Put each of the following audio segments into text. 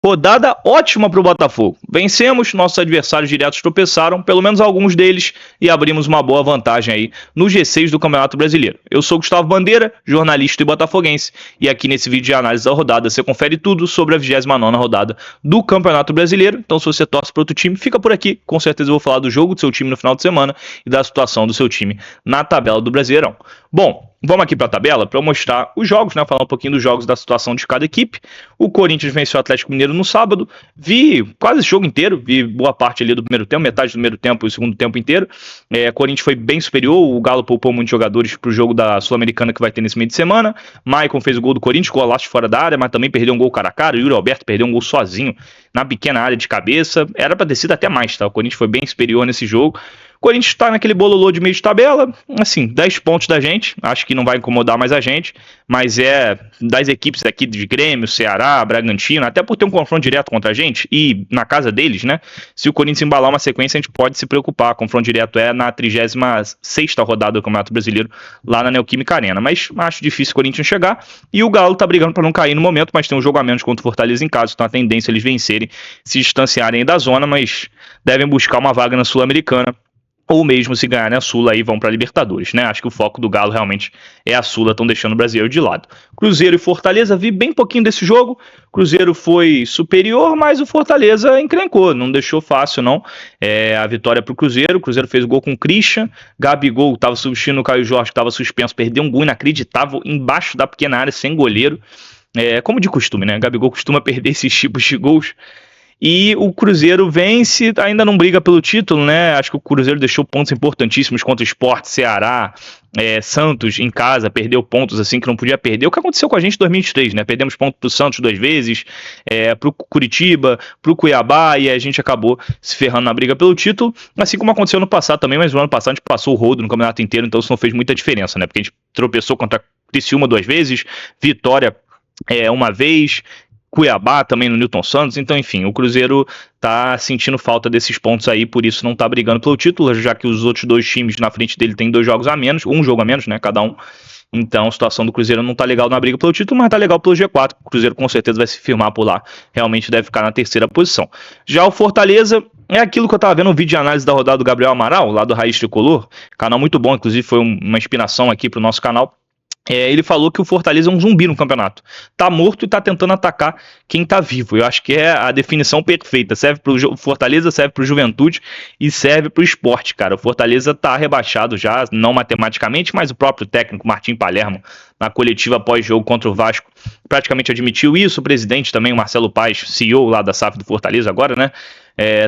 Rodada ótima para o Botafogo. Vencemos, nossos adversários diretos tropeçaram, pelo menos alguns deles, e abrimos uma boa vantagem aí no G6 do Campeonato Brasileiro. Eu sou Gustavo Bandeira, jornalista e botafoguense, e aqui nesse vídeo de análise da rodada você confere tudo sobre a 29ª rodada do Campeonato Brasileiro. Então se você torce para outro time, fica por aqui. Com certeza eu vou falar do jogo do seu time no final de semana e da situação do seu time na tabela do Brasileirão. Bom, vamos aqui para a tabela para eu mostrar os jogos, né? Falar um pouquinho dos jogos, da situação de cada equipe. O Corinthians venceu o Atlético Mineiro no sábado. Vi quase o jogo inteiro, vi boa parte ali do primeiro tempo, metade do primeiro tempo e o segundo tempo inteiro. O Corinthians foi bem superior, o Galo poupou muitos jogadores para o jogo da Sul-Americana que vai ter nesse meio de semana. Maicon fez o gol do Corinthians, golaço fora da área, mas também perdeu um gol cara a cara. O Yuri Alberto perdeu um gol sozinho na pequena área de cabeça. Era para ter sido até mais, tá? O Corinthians foi bem superior nesse jogo. O Corinthians está naquele bololô de meio de tabela, assim, 10 pontos da gente, acho que não vai incomodar mais a gente, mas é das equipes aqui de Grêmio, Ceará, Bragantino, até por ter um confronto direto contra a gente e na casa deles, né? Se o Corinthians embalar uma sequência, a gente pode se preocupar. O confronto direto é na 36ª rodada do Campeonato Brasileiro, lá na Neoquímica Arena, mas acho difícil o Corinthians chegar, e o Galo tá brigando para não cair no momento, mas tem um jogo a menos contra o Fortaleza em casa, então a tendência é eles vencerem, se distanciarem da zona, mas devem buscar uma vaga na Sul-Americana, ou mesmo se ganharem a Sula aí vão para a Libertadores, né? Acho que o foco do Galo realmente é a Sula, estão deixando o brasileiro de lado. Cruzeiro e Fortaleza, vi bem pouquinho desse jogo. Cruzeiro foi superior, mas o Fortaleza encrencou, não deixou fácil não. A vitória para o Cruzeiro fez o gol com o Christian, Gabigol estava substituindo o Caio Jorge, que estava suspenso, perdeu um gol inacreditável embaixo da pequena área, sem goleiro. Como de costume, né? Gabigol costuma perder esses tipos de gols. E o Cruzeiro vence, ainda não briga pelo título, né? Acho que o Cruzeiro deixou pontos importantíssimos contra o Sport, Ceará, Santos em casa, perdeu pontos assim que não podia perder. O que aconteceu com a gente em 2023, né? Perdemos pontos pro Santos 2 vezes, pro Curitiba, pro Cuiabá, e a gente acabou se ferrando na briga pelo título, assim como aconteceu no passado também, mas no ano passado a gente passou o rodo no campeonato inteiro, então isso não fez muita diferença, né? Porque a gente tropeçou contra Criciúma 2 vezes, Vitória uma vez, Cuiabá também no Newton Santos, então enfim, o Cruzeiro tá sentindo falta desses pontos aí, por isso não tá brigando pelo título, já que os outros dois times na frente dele tem 2 jogos a menos, um jogo a menos, né, cada um. Então a situação do Cruzeiro não tá legal na briga pelo título, mas tá legal pelo G4, o Cruzeiro com certeza vai se firmar por lá, realmente deve ficar na 3ª posição. Já o Fortaleza é aquilo que eu tava vendo um vídeo de análise da rodada do Gabriel Amaral, lá do Raiz Tricolor, canal muito bom, inclusive foi uma inspiração aqui pro nosso canal. Ele falou que o Fortaleza é um zumbi no campeonato. Tá morto e tá tentando atacar quem tá vivo. Eu acho que é a definição perfeita. Serve pro Fortaleza, serve pro Juventude e serve pro Sport, cara. O Fortaleza tá rebaixado já, não matematicamente, mas o próprio técnico Martim Palermo, na coletiva pós-jogo contra o Vasco, praticamente admitiu isso. O presidente também, o Marcelo Paes, CEO lá da SAF do Fortaleza agora, né?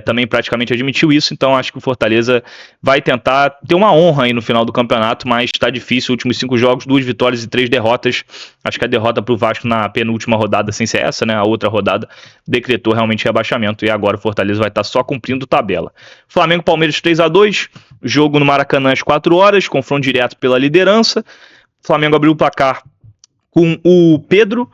Também praticamente admitiu isso, então acho que o Fortaleza vai tentar ter uma honra aí no final do campeonato, mas está difícil, últimos 5 jogos, 2 vitórias e 3 derrotas, acho que a derrota para o Vasco na penúltima rodada, sem ser essa, né, a outra rodada, decretou realmente rebaixamento, e agora o Fortaleza vai estar só cumprindo tabela. Flamengo-Palmeiras 3-2, jogo no Maracanã às 4 horas, confronto direto pela liderança, o Flamengo abriu o placar com o Pedro,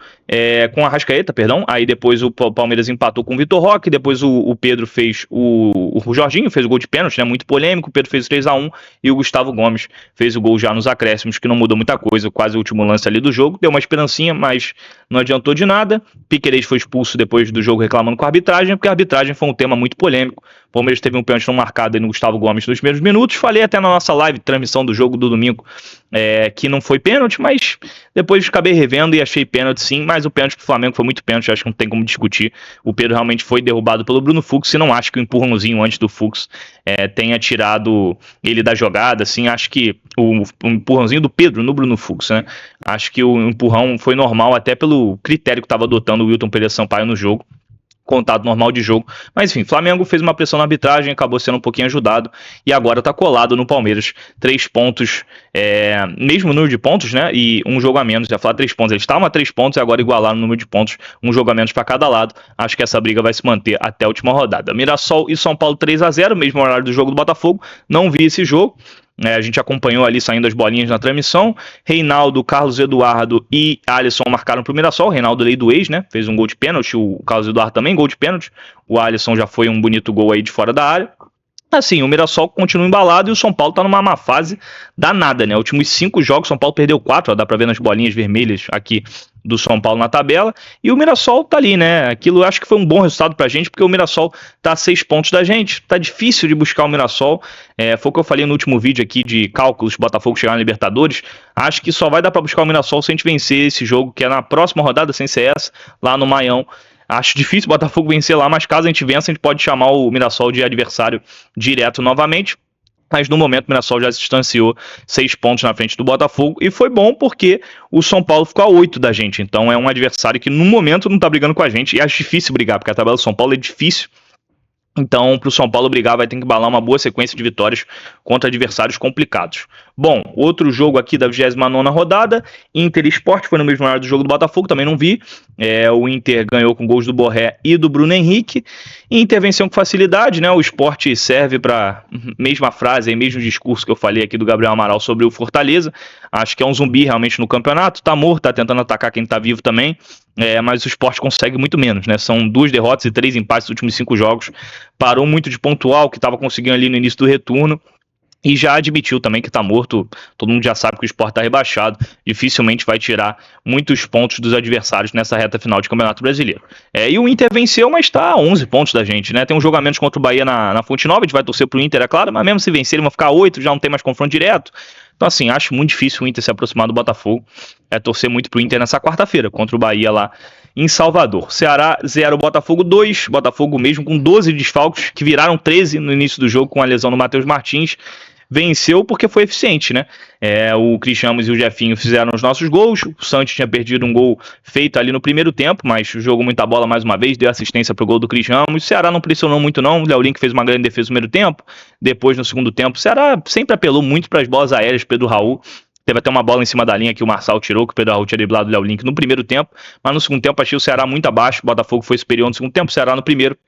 com a Arrascaeta, perdão, aí depois o Palmeiras empatou com o Vitor Roque, depois o Pedro fez o Jorginho fez o gol de pênalti, né, muito polêmico, o Pedro fez o 3-1 e o Gustavo Gomes fez o gol já nos acréscimos, que não mudou muita coisa, quase o último lance ali do jogo, deu uma esperancinha, mas não adiantou de nada. Piquerez foi expulso depois do jogo reclamando com a arbitragem, porque a arbitragem foi um tema muito polêmico. O Palmeiras teve um pênalti não marcado aí no Gustavo Gomes nos primeiros minutos, falei até na nossa live, transmissão do jogo do domingo, que não foi pênalti, mas depois acabei revendo e achei pênalti sim, mas o pênalti pro Flamengo foi muito pênalti, acho que não tem como discutir. O Pedro realmente foi derrubado pelo Bruno Fux, e não acho que o empurrãozinho antes do Fux tenha tirado ele da jogada, assim, acho que o empurrãozinho do Pedro no Bruno Fux, né? Acho que o empurrão foi normal, até pelo critério que estava adotando o Wilton Pereira Sampaio no jogo, contado normal de jogo, mas enfim, Flamengo fez uma pressão na arbitragem, acabou sendo um pouquinho ajudado, e agora tá colado no Palmeiras, 3 pontos, mesmo número de pontos, né, e um jogo a menos, já falar 3 pontos, eles estavam a 3 pontos e agora igualaram o número de pontos, um jogo a menos para cada lado, acho que essa briga vai se manter até a última rodada. Mirassol e São Paulo 3-0, mesmo horário do jogo do Botafogo, não vi esse jogo, a gente acompanhou ali saindo as bolinhas na transmissão. Reinaldo, Carlos Eduardo e Alisson marcaram pro Mirassol. Reinaldo lei do ex, né? Fez um gol de pênalti. O Carlos Eduardo também, gol de pênalti. O Alisson já foi um bonito gol aí de fora da área. Assim, o Mirassol continua embalado e o São Paulo tá numa má fase danada, né? Últimos 5 jogos, o São Paulo perdeu 4, ó, dá pra ver nas bolinhas vermelhas aqui do São Paulo na tabela, e o Mirassol tá ali, né? Aquilo eu acho que foi um bom resultado pra gente, porque o Mirassol tá a 6 pontos da gente, tá difícil de buscar o Mirassol, foi o que eu falei no último vídeo aqui de cálculos, Botafogo chegar na Libertadores, acho que só vai dar pra buscar o Mirassol se a gente vencer esse jogo, que é na próxima rodada, sem ser essa, lá no Maião. Acho difícil o Botafogo vencer lá, mas caso a gente vença, a gente pode chamar o Mirassol de adversário direto novamente. Mas no momento o Mirassol já se distanciou 6 pontos na frente do Botafogo. E foi bom porque o São Paulo ficou a 8 da gente. Então é um adversário que no momento não tá brigando com a gente. E acho difícil brigar, porque a tabela do São Paulo é difícil. Então, para o São Paulo brigar, vai ter que embalar uma boa sequência de vitórias contra adversários complicados. Bom, outro jogo aqui da 29ª rodada, Inter e Sport, foi no mesmo horário do jogo do Botafogo, também não vi. O Inter ganhou com gols do Borré e do Bruno Henrique. Inter venceu com facilidade, né? O Sport serve para mesma frase, mesmo discurso que eu falei aqui do Gabriel Amaral sobre o Fortaleza. Acho que é um zumbi realmente no campeonato, tá morto, tá tentando atacar quem tá vivo também. Mas o Sport consegue muito menos, né? São 2 derrotas e 3 empates nos últimos 5 jogos. Parou muito de pontuar o que estava conseguindo ali no início do retorno. E já admitiu também que tá morto. Todo mundo já sabe que o Sport tá rebaixado. Dificilmente vai tirar muitos pontos dos adversários nessa reta final de Campeonato Brasileiro. E o Inter venceu, mas tá a 11 pontos da gente, né? Tem um jogo a menos contra o Bahia na Fonte Nova. A gente vai torcer pro Inter, é claro. Mas mesmo se vencer, ele vai ficar 8. Já não tem mais confronto direto. Então, assim, acho muito difícil o Inter se aproximar do Botafogo. Torcer muito pro Inter nessa quarta-feira, contra o Bahia lá em Salvador. Ceará 0, Botafogo 2. Botafogo mesmo com 12 desfalques, que viraram 13 no início do jogo com a lesão do Matheus Martins. Venceu porque foi eficiente, né? O Cris Ramos e o Jefinho fizeram os nossos gols. O Santos tinha perdido um gol feito ali no primeiro tempo, mas jogou muita bola mais uma vez, deu assistência pro gol do Cris Ramos. O Ceará não pressionou muito não, o Léo Link fez uma grande defesa no primeiro tempo. Depois, no segundo tempo, o Ceará sempre apelou muito para as bolas aéreas, Pedro Raul. Teve até uma bola em cima da linha que o Marçal tirou, que o Pedro Raul tinha driblado o Léo Link no primeiro tempo. Mas no segundo tempo achei o Ceará muito abaixo, o Botafogo foi superior no segundo tempo, o Ceará no primeiro.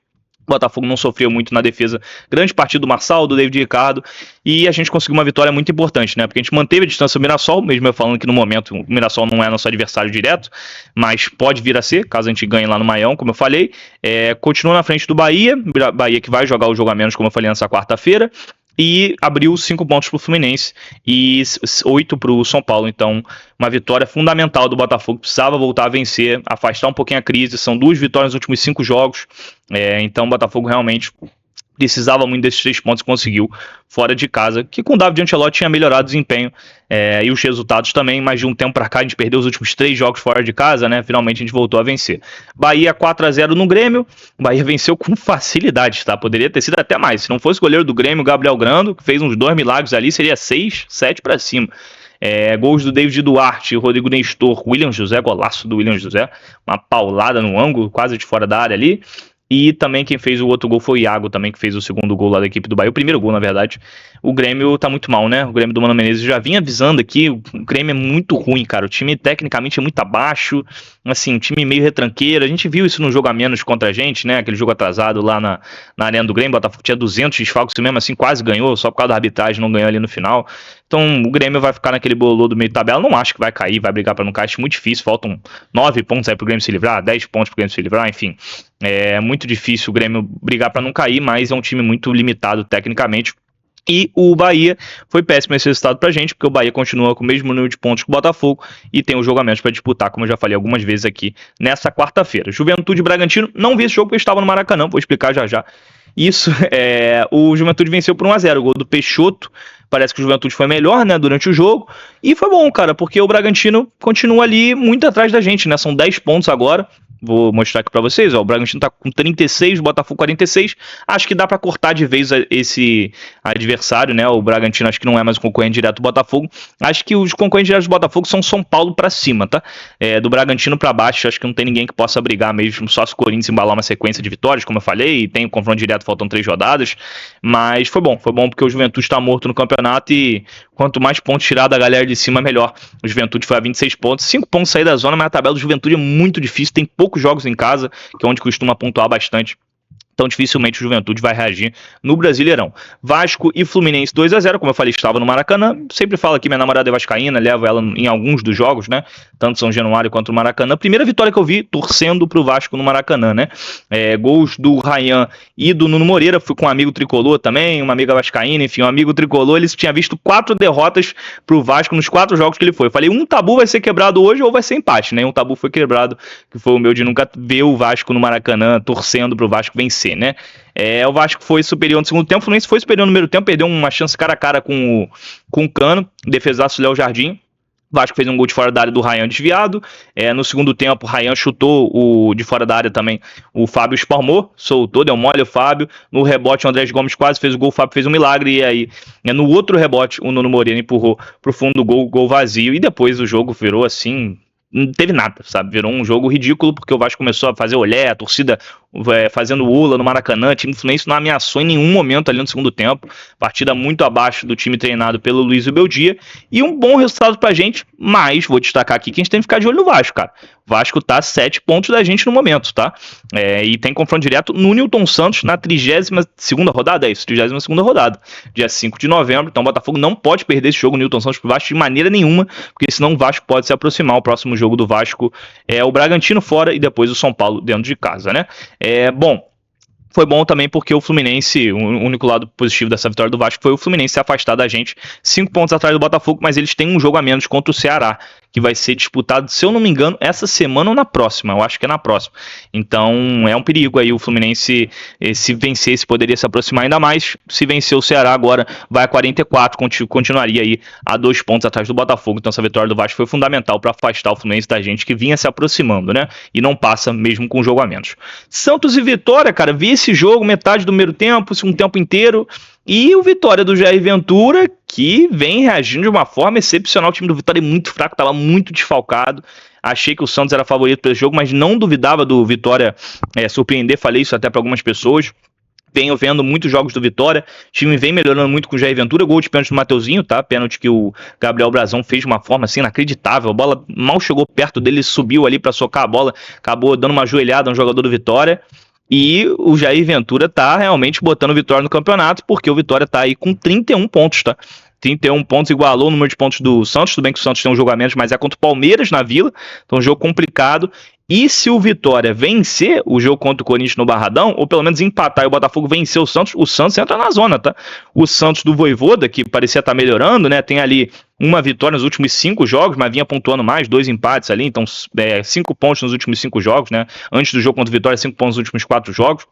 O Botafogo não sofreu muito na defesa. Grande partida do Marçal, do David Ricardo. E a gente conseguiu uma vitória muito importante, né? Porque a gente manteve a distância do Mirassol, mesmo eu falando que no momento o Mirassol não é nosso adversário direto, mas pode vir a ser, caso a gente ganhe lá no Maião, como eu falei. Continua na frente do Bahia que vai jogar o jogo a menos, como eu falei, nessa quarta-feira. E abriu 5 pontos para o Fluminense e 8 para o São Paulo. Então, uma vitória fundamental do Botafogo. Precisava voltar a vencer, afastar um pouquinho a crise. São 2 vitórias nos últimos 5 jogos. Então, o Botafogo realmente precisava muito desses 3 pontos que conseguiu fora de casa, que com o David Ancelotti tinha melhorado o desempenho e os resultados também, mas de um tempo para cá a gente perdeu os últimos 3 jogos fora de casa, né? Finalmente a gente voltou a vencer. Bahia 4-0 no Grêmio, Bahia venceu com facilidade, tá? Poderia ter sido até mais, se não fosse o goleiro do Grêmio, Gabriel Grando, que fez uns 2 milagres ali, seria 6, 7 para cima. Gols do David Duarte, Rodrigo Nestor, William José, golaço do William José, uma paulada no ângulo, quase de fora da área ali. E também quem fez o outro gol foi o Iago, também, que fez o segundo gol lá da equipe do Bahia. O primeiro gol, na verdade. O Grêmio tá muito mal, né? O Grêmio do Mano Menezes já vinha avisando aqui. O Grêmio é muito ruim, cara. O time tecnicamente é muito abaixo. Assim, um time meio retranqueiro. A gente viu isso no jogo a menos contra a gente, né? Aquele jogo atrasado lá na arena do Grêmio. O Botafogo tinha 200 desfalques e mesmo assim quase ganhou. Só por causa da arbitragem não ganhou ali no final. Então o Grêmio vai ficar naquele bololô do meio de tabela. Não acho que vai cair, vai brigar para não cair. Acho muito difícil. Faltam 9 pontos aí pro Grêmio se livrar, 10 pontos pro Grêmio se livrar, enfim. É muito difícil o Grêmio brigar para não cair, mas é um time muito limitado tecnicamente. E o Bahia foi péssimo esse resultado pra gente, porque o Bahia continua com o mesmo número de pontos que o Botafogo e tem o jogo a menos para disputar, como eu já falei algumas vezes aqui, nessa quarta-feira. Juventude e Bragantino, não vi esse jogo porque eu estava no Maracanã, vou explicar já já. Isso, o Juventude venceu por 1-0, o gol do Peixoto. Parece que o Juventude foi melhor, né, durante o jogo. E foi bom, cara, porque o Bragantino continua ali muito atrás da gente, né? São 10 pontos agora. Vou mostrar aqui pra vocês, ó, o Bragantino tá com 36, o Botafogo 46, acho que dá pra cortar de vez esse adversário, né, o Bragantino acho que não é mais um concorrente direto do Botafogo, acho que os concorrentes diretos do Botafogo são São Paulo pra cima, tá, do Bragantino pra baixo, acho que não tem ninguém que possa brigar mesmo, só se o Corinthians embalar uma sequência de vitórias, como eu falei, e tem o confronto direto, faltam 3 rodadas, mas foi bom porque o Juventude tá morto no campeonato e quanto mais pontos tirar da galera de cima, melhor. O Juventude foi a 26 pontos, 5 pontos sair da zona, mas a tabela do Juventude é muito difícil, tem poucos jogos em casa, que é onde costuma pontuar bastante. Então dificilmente o Juventude vai reagir no Brasileirão. Vasco e Fluminense 2-0, como eu falei, estava no Maracanã. Sempre falo que minha namorada é vascaína, levo ela em alguns dos jogos, né? Tanto São Januário quanto o Maracanã. Primeira vitória que eu vi torcendo pro Vasco no Maracanã, né? Gols do Ryan e do Nuno Moreira. Fui com um amigo tricolor também, uma amiga vascaína, enfim, um amigo tricolor. Ele tinha visto 4 derrotas pro Vasco nos 4 jogos que ele foi. Eu falei, um tabu vai ser quebrado hoje ou vai ser empate, né? Um tabu foi quebrado, que foi o meu de nunca ver o Vasco no Maracanã torcendo pro Vasco vencer, né? O Vasco foi superior no segundo tempo, o Fluminense foi superior no primeiro tempo, perdeu uma chance cara a cara com o Cano, defesaço Léo Jardim. O Vasco fez um gol de fora da área do Ryan desviado. No segundo tempo, o Ryan chutou o de fora da área também. O Fábio espalmou, soltou, deu mole o Fábio. No rebote, o Andrés Gomes quase fez o gol, o Fábio fez um milagre. E aí, no outro rebote, o Nuno Moreira empurrou pro fundo do gol vazio. E depois o jogo virou assim, não teve nada, sabe? Virou um jogo ridículo, porque o Vasco começou a fazer olé, a torcida fazendo ula no Maracanã. O time do Fluminense não ameaçou em nenhum momento ali no segundo tempo. Partida muito abaixo do time treinado pelo Luiz Beldia. E um bom resultado pra gente, mas vou destacar aqui que a gente tem que ficar de olho no Vasco, cara. O Vasco tá a 7 pontos da gente no momento, tá? E tem confronto direto no Newton Santos na 32ª rodada, é isso, 32ª rodada, dia 5 de novembro. Então o Botafogo não pode perder esse jogo, Newton Santos pro Vasco, de maneira nenhuma, porque senão o Vasco pode se aproximar. O próximo jogo do Vasco é o Bragantino fora e depois o São Paulo dentro de casa, né? Bom, foi bom também porque o Fluminense, o único lado positivo dessa vitória do Vasco foi o Fluminense se afastar da gente, 5 pontos atrás do Botafogo, mas eles têm um jogo a menos contra o Ceará, que vai ser disputado, se eu não me engano, essa semana ou na próxima, eu acho que é na próxima. Então é um perigo aí o Fluminense, se vencesse, poderia se aproximar ainda mais. Se vencer o Ceará agora, vai a 44, continuaria aí a 2 pontos atrás do Botafogo. Então essa vitória do Vasco foi fundamental para afastar o Fluminense da gente, que vinha se aproximando, né? E não passa mesmo com o jogo a menos. Santos e Vitória, cara, vi esse jogo metade do primeiro tempo, segundo tempo inteiro. E o Vitória do Jair Ventura, que vem reagindo de uma forma excepcional. O time do Vitória é muito fraco, estava muito desfalcado. Achei que o Santos era favorito para esse jogo, mas não duvidava do Vitória surpreender. Falei isso até para algumas pessoas. Venho vendo muitos jogos do Vitória. O time vem melhorando muito com o Jair Ventura. Gol de pênalti do Mateuzinho, tá? Pênalti que o Gabriel Brazão fez de uma forma assim inacreditável. A bola mal chegou perto dele, subiu ali para socar a bola. Acabou dando uma joelhada no jogador do Vitória. E o Jair Ventura tá realmente botando o Vitória no campeonato, porque o Vitória tá aí com 31 pontos, tá? 31 pontos, igualou o número de pontos do Santos. Tudo bem que o Santos tem um jogo a menos, mas é contra o Palmeiras na Vila. Então um jogo complicado. E se o Vitória vencer o jogo contra o Corinthians no Barradão, ou pelo menos empatar e o Botafogo vencer o Santos entra na zona, tá? O Santos do Vojvoda, que parecia estar melhorando, né? Tem ali uma vitória nos últimos 5 jogos, mas vinha pontuando mais, 2 empates ali, então 5 pontos nos últimos 5 jogos, né? Antes do jogo contra o Vitória, 5 pontos nos últimos 4 jogos.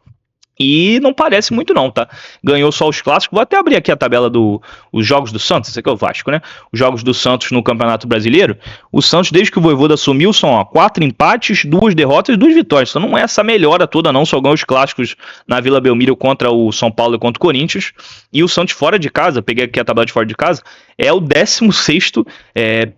E não parece muito não, tá? Ganhou só os clássicos. Vou até abrir aqui a tabela os jogos do Santos. Esse aqui é o Vasco, né? Os jogos do Santos no Campeonato Brasileiro. O Santos, desde que o Vojvoda assumiu, são 4 empates, 2 derrotas e 2 vitórias. Então não é essa melhora toda não. Só ganhou os clássicos na Vila Belmiro contra o São Paulo e contra o Corinthians. E o Santos fora de casa, peguei aqui a tabela de fora de casa, é o 16º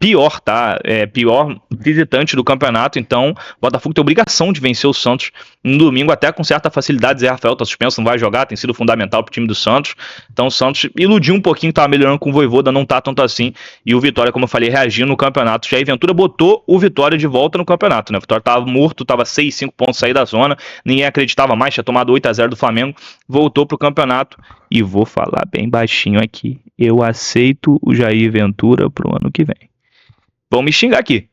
pior, tá? Pior visitante do campeonato. Então o Botafogo tem obrigação de vencer o Santos no domingo, até com certa facilidade. Zé Rafael tá suspenso, não vai jogar, tem sido fundamental pro time do Santos. Então o Santos iludiu um pouquinho, tava melhorando com o Vojvoda, não tá tanto assim. E o Vitória, como eu falei, reagindo no campeonato. Jair Ventura botou o Vitória de volta no campeonato, né? O Vitória tava morto, tava 6, 5 pontos sair da zona, ninguém acreditava mais, tinha tomado 8-0 do Flamengo, voltou pro campeonato. E vou falar bem baixinho aqui, eu aceito o Jair Ventura pro ano que vem. Vão me xingar aqui.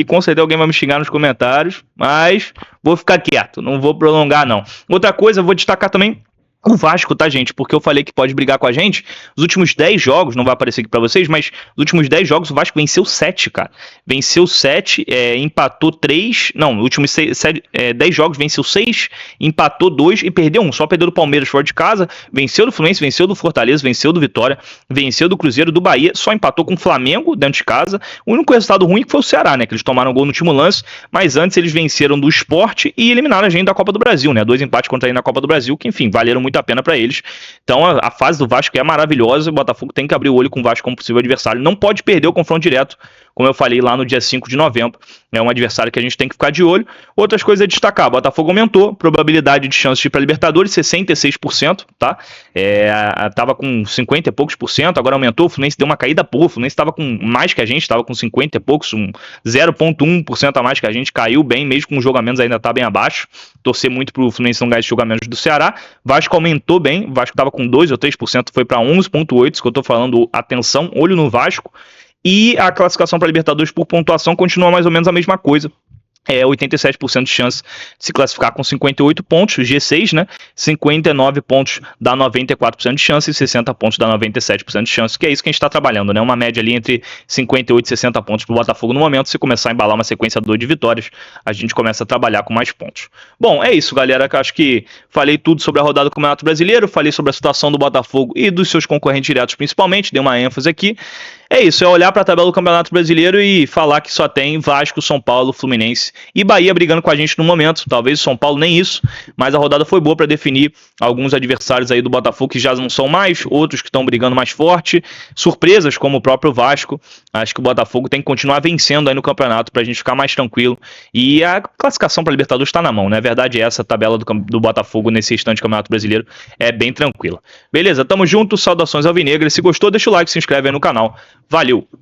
Com certeza alguém vai me xingar nos comentários, mas vou ficar quieto, não vou prolongar não. Outra coisa, eu vou destacar também o Vasco, tá, gente? Porque eu falei que pode brigar com a gente. Os últimos 10 jogos, não vai aparecer aqui pra vocês, mas os últimos 10 jogos o Vasco venceu 7, cara. Venceu 7, empatou 3. Não, nos últimos 10 jogos venceu 6, empatou 2 e perdeu 1. Só perdeu do Palmeiras fora de casa, venceu do Fluminense, venceu do Fortaleza, venceu do Vitória, venceu do Cruzeiro, do Bahia, só empatou com o Flamengo dentro de casa. O único resultado ruim foi o Ceará, né? Que eles tomaram gol no último lance, mas antes eles venceram do Sport e eliminaram a gente da Copa do Brasil, né? 2 empates contra ele na Copa do Brasil, que enfim, valeram muito a pena para eles. Então a fase do Vasco é maravilhosa. O Botafogo tem que abrir o olho com o Vasco como possível adversário. Não pode perder o confronto direto como eu falei lá no dia 5 de novembro. É um adversário que a gente tem que ficar de olho. Outras coisas a destacar: o Botafogo aumentou, probabilidade de chance de ir para Libertadores, 66%, tá? Tava com 50 e poucos por cento, agora aumentou, o Fluminense deu uma caída boa, o Fluminense estava com mais que a gente, estava com 50 e poucos, 0,1% a mais que a gente, caiu bem, mesmo com os jogamentos ainda tá bem abaixo. Torcer muito pro Fluminense não ganhar esses jogamentos do Ceará. Vasco aumentou bem, o Vasco estava com 2 ou 3%, foi para 11,8%, isso que eu tô falando, atenção, olho no Vasco. E a classificação para Libertadores por pontuação continua mais ou menos a mesma coisa. 87% de chance de se classificar com 58 pontos, G6, né? 59 pontos dá 94% de chance e 60 pontos dá 97% de chance, que é isso que a gente está trabalhando, né? Uma média ali entre 58 e 60 pontos para o Botafogo no momento. Se começar a embalar uma sequência de vitórias, a gente começa a trabalhar com mais pontos. Bom, é isso, galera. Acho que falei tudo sobre a rodada do Campeonato Brasileiro, falei sobre a situação do Botafogo e dos seus concorrentes diretos principalmente, dei uma ênfase aqui. É isso, é olhar para a tabela do Campeonato Brasileiro e falar que só tem Vasco, São Paulo, Fluminense e Bahia brigando com a gente no momento. Talvez o São Paulo nem isso, mas a rodada foi boa para definir alguns adversários aí do Botafogo que já não são mais, outros que estão brigando mais forte, surpresas como o próprio Vasco. Acho que o Botafogo tem que continuar vencendo aí no campeonato para a gente ficar mais tranquilo, e a classificação para a Libertadores está na mão, né? A verdade é essa, a tabela do Botafogo nesse instante do Campeonato Brasileiro é bem tranquila. Beleza, tamo junto, saudações alvinegras. Se gostou, deixa o like, se inscreve aí no canal. Valeu!